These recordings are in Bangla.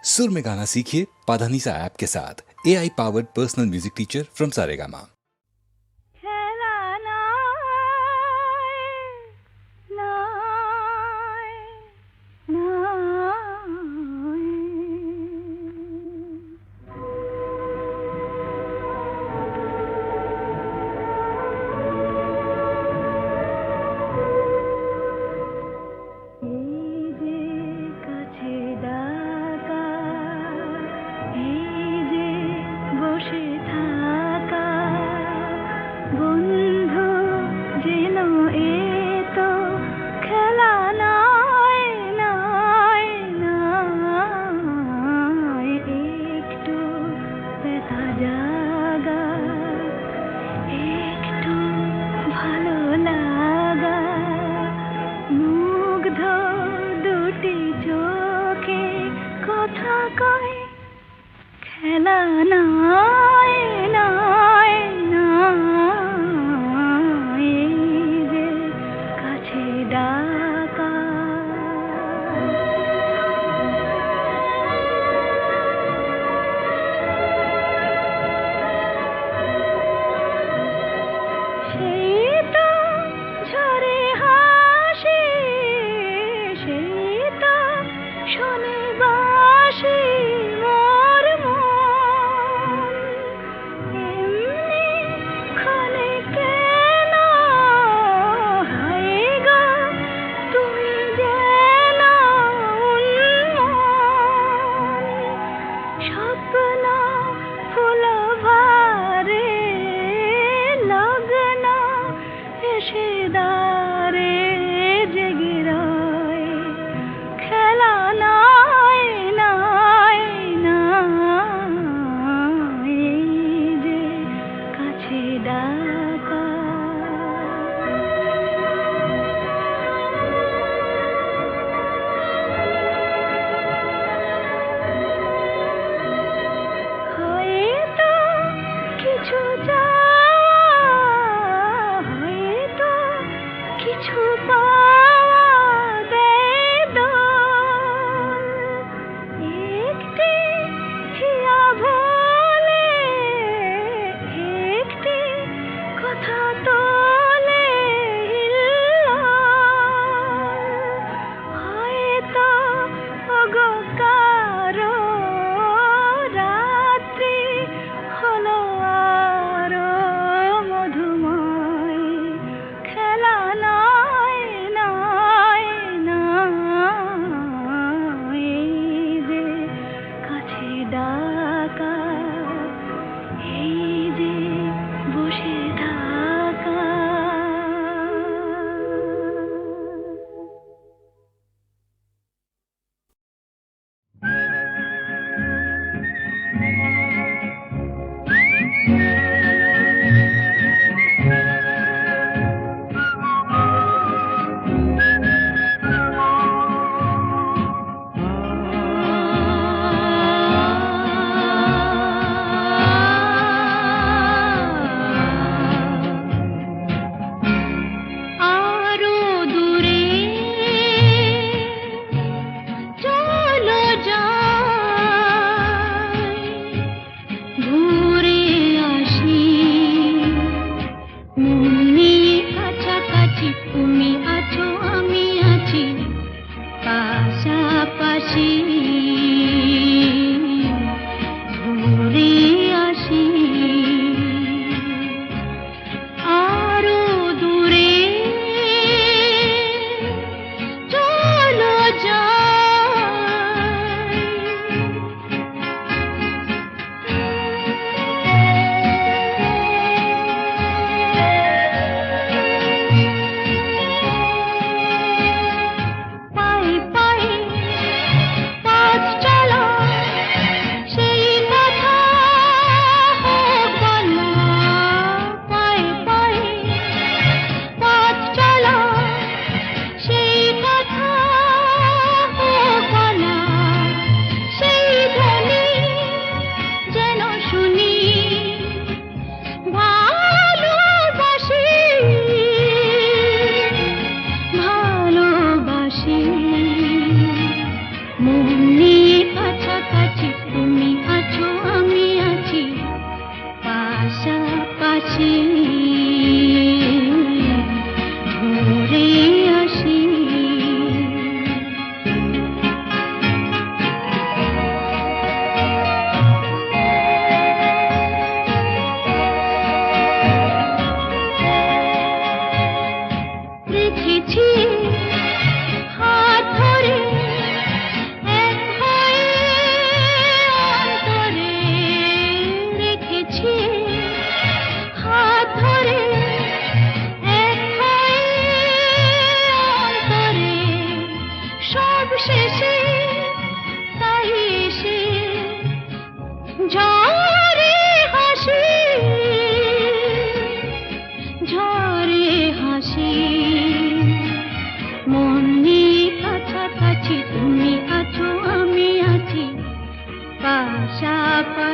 सुर में गाना सीखिए पाधानीसा ऐप के साथ। AI powered personal music teacher from Saregama.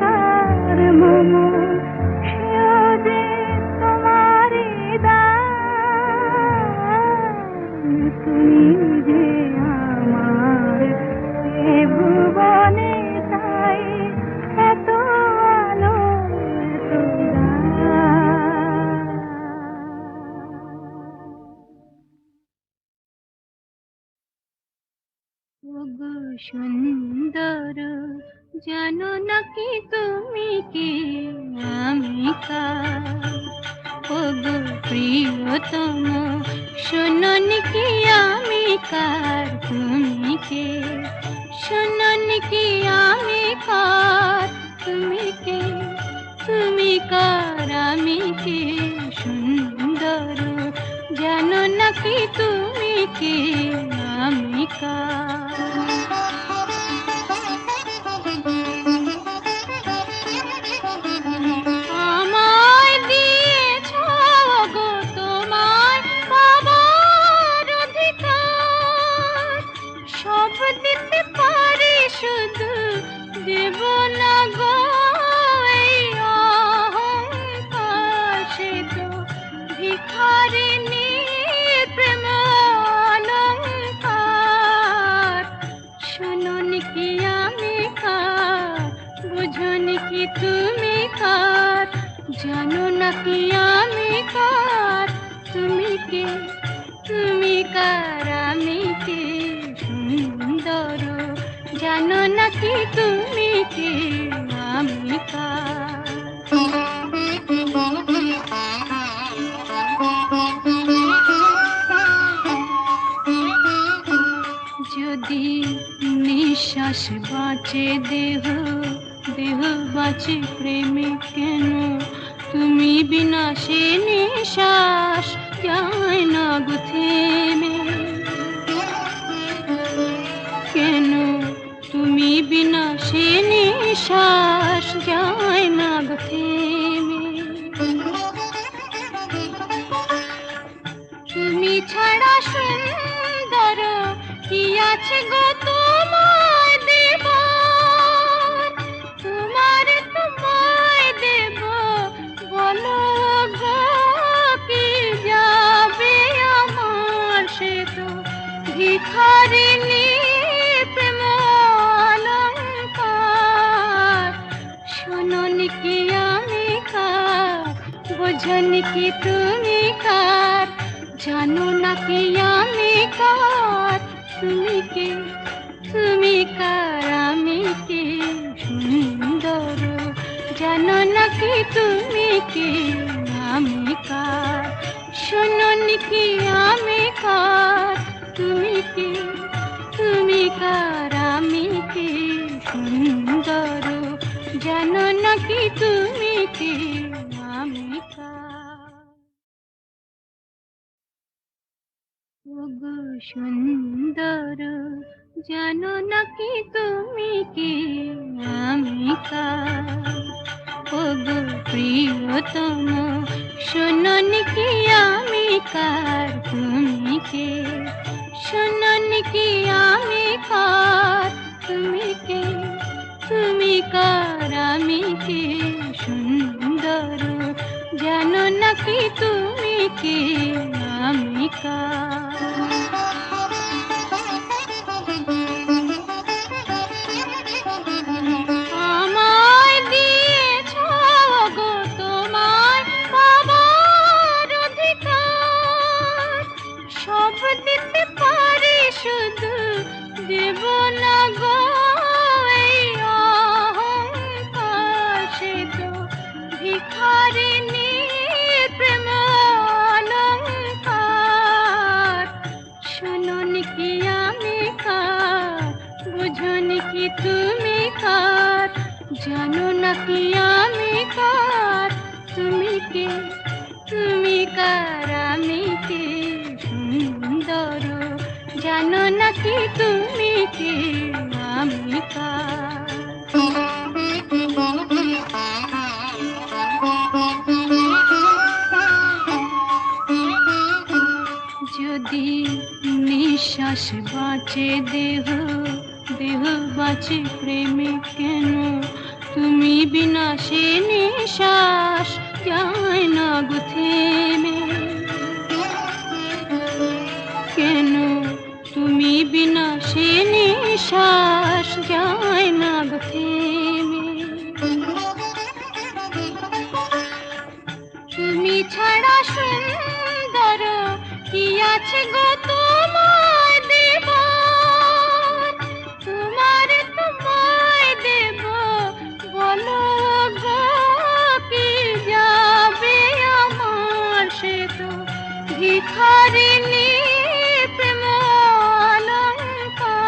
কার মম সেও যে তোমারই দান তুমি যে আমার এ ভুবনে তাই এত আলো এত দান। ওগো সুন্দর জানো নাকি তুমি কি আমি কার? ওগো প্রিয়তম শোনো নাকি আমি কার? তুমি কে? শোনো নাকি আমি কার? তুমি কে? তুমি কার আমি কে? সুন্দর জানো নাকি তুমি কে আমি কার? আমায় দিয়েছ গো তোমায় পাবার অধিকার, সব দিতে পারি শুধু দেব না গো এই অহংকার। সে তো ভিখারিনী প্রেম অলংকার। শোনো কি আমি কার? বুঝো কি তুমি কার? জানো নাকি আমি কার? তুমি কে? তুমি কার আমি কে? সুন্দর জানো নাকি তুমি কে আমি কার? যদি নিঃশ্বাস বাঁচে দেহ, দেহ বাঁচে প্রেমে কেন? তুমি বিনা সে নিঃশ্বাস যায় না গো থেমে। কেন তুমি বিনা সে নিঃশ্বাস যায় না গো থেমে? তুমি ছাড়া সুন্দর কি আছে গো তোমায় দেবার? তোমায় দেব বলো গো কি যাবে আমার? সে তো ভিখারিনী প্রেম অলংকার। শোনো কি আমি কার? বোঝো কি তুমি কার? জানো নাকি আমি কার? তুমি কে? তুমি কার আমি কে? সুন্দর জানো নাকি তুমি কে আমি কার? শোনো কি আমি কার? তুমি কে? তুমি কার আমি কে? সুন্দর জানো নাকি তুমি কে আমি কার? ওগো সুন্দর জানো নাকি তুমি কে আমি কার? ওগো প্রিয়তম শোনো কি আমি কার? তুমি কে? শোনো কি আমি কার? তুমি কে? তুমি কার আমি কে? সুন্দর জানো নাকি তুমি কে আমি কার? আমায় দিয়েছ গো তোমায় পাবার অধিকার, সব দিতে পারি শুধু দেব না গো এই অহংকার। সে তো ভিখারিনী প্রেম অলংকার। শোনো কি আমি কার? বুঝো কি তুমি কার? জানো নাকি আমি কার? তুমি কে? তুমি কার আমি কে? সুন্দর জানো নাকি তুমি কে আমি কার? যদি নিঃশ্বাস বাঁচে দেহ, দেহ বাঁচে প্রেমে কেন? তুমি বিনা সে নিঃশ্বাস যায় না গো থেমে। কেন তুমি বিনা সে নিঃশ্বাস যায় না গো থেমে। তুমি ছাড়া সুন্দর কি আছে গো তোমায় দেব, তোমায় দেব বলো গো কি যাবে আমার, সে তো ভিখারিণী প্রেম অলংকার।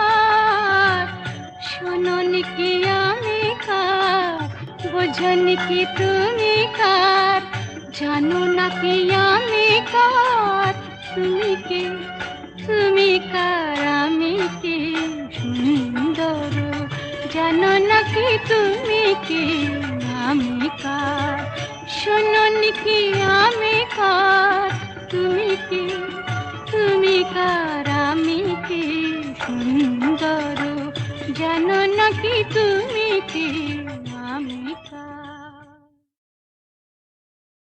শোনোনি কি আমি কার, বোঝনি কি তুমি কার, জানো না কি আমি কার, তুমি কে, তুমি কার আমি কে সুন্দর, জানো না কি তুমি কে